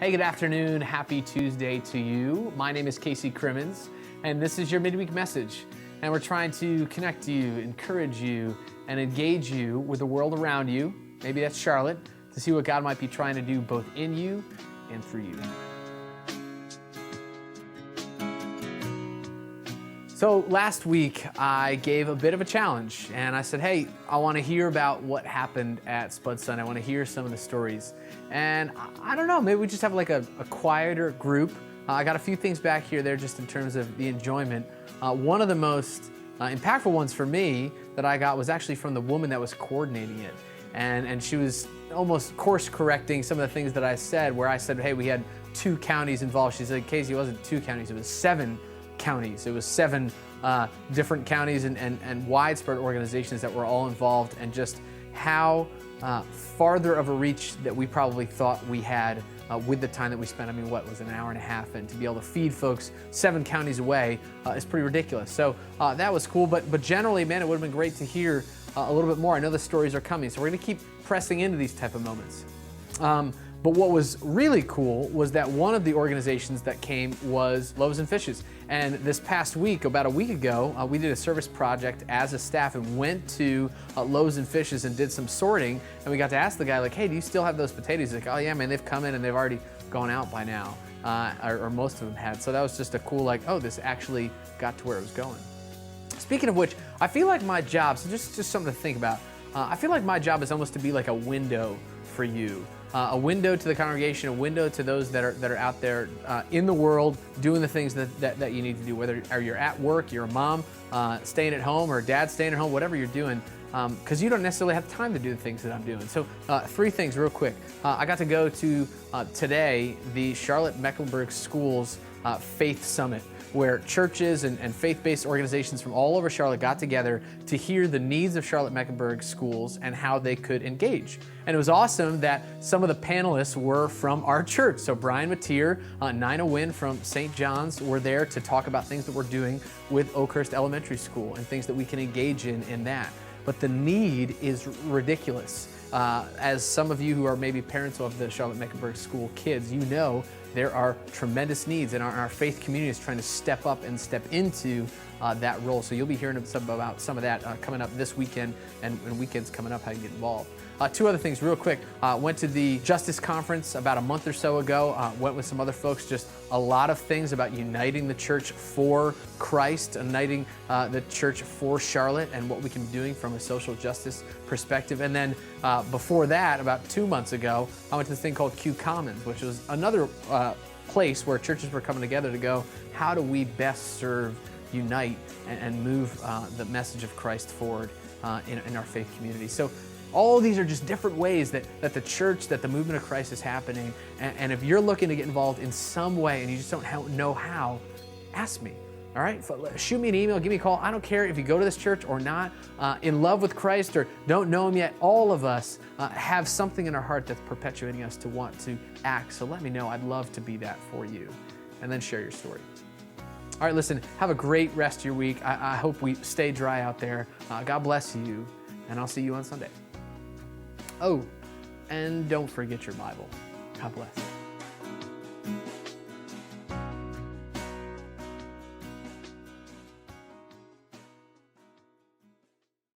Hey, good afternoon. Happy Tuesday to you. My name is Casey Crimmins, and this is your midweek message. And we're trying to connect you, encourage you, and engage you with the world around you. Maybe that's Charlotte, to see what God might be trying to do both in you and through you. So last week, I gave a bit of a challenge, and I said, hey, I want to hear about what happened at Spud Sunday. I want to hear some of the stories. And I don't know, maybe we just have like a quieter group. I got a few things back here there just in terms of the enjoyment. One of the most impactful ones for me that I got was actually from the woman that was coordinating it. And she was almost course correcting some of the things that I said, where I said, hey, we had 2 counties involved. She said, Casey, it wasn't 2 counties, it was 7 counties. It was 7 different counties and widespread organizations that were all involved, and just how farther of a reach that we probably thought we had with the time that we spent. I mean, what was it, an hour and a half? And to be able to feed folks 7 counties away is pretty ridiculous. So that was cool, but generally, man, it would have been great to hear a little bit more. I know the stories are coming, so we're gonna keep pressing into these type of moments. But what was really cool was that one of the organizations that came was Loaves and Fishes. And this past week, about a week ago, we did a service project as a staff and went to Loaves and Fishes and did some sorting. And we got to ask the guy, like, hey, do you still have those potatoes? He's like, oh yeah, man, they've come in and they've already gone out by now, or most of them had. So that was just a cool, like, oh, this actually got to where it was going. Speaking of which, I feel like my job, so just something to think about, I feel like my job is almost to be like a window for you. A window to the congregation, a window to those that are out there in the world doing the things that you need to do, whether you're at work, you're a mom staying at home, or dad staying at home, whatever you're doing, because you don't necessarily have time to do the things that I'm doing. So 3 things real quick. I got to go to today the Charlotte Mecklenburg Schools Faith Summit, where churches and faith-based organizations from all over Charlotte got together to hear the needs of Charlotte Mecklenburg schools and how they could engage. And it was awesome that some of the panelists were from our church. So Brian Mateer, Nina Wynn from St. John's were there to talk about things that we're doing with Oakhurst Elementary School and things that we can engage in that. But the need is ridiculous. As some of you who are maybe parents of the Charlotte Mecklenburg School kids, you know there are tremendous needs, and our faith community is trying to step up and step into that role. So you'll be hearing about some of that coming up this weekend and weekends coming up, how you get involved. 2 other things real quick. Went to the Justice Conference about a month or so ago. Went with some other folks, just a lot of things about uniting the church for Christ, uniting the church for Charlotte, and what we can be doing from a social justice perspective. And then before that, about 2 months ago, I went to this thing called Q Commons, which was another place where churches were coming together to go, how do we best serve, unite, and move the message of Christ forward in our faith community. So all of these are just different ways that the church, that the movement of Christ is happening. And if you're looking to get involved in some way and you just don't know how, ask me. All right, shoot me an email, give me a call. I don't care if you go to this church or not, in love with Christ or don't know Him yet. All of us have something in our heart that's perpetuating us to want to act. So let me know. I'd love to be that for you. And then share your story. All right, listen, have a great rest of your week. I hope we stay dry out there. God bless you, and I'll see you on Sunday. Oh, and don't forget your Bible. God bless.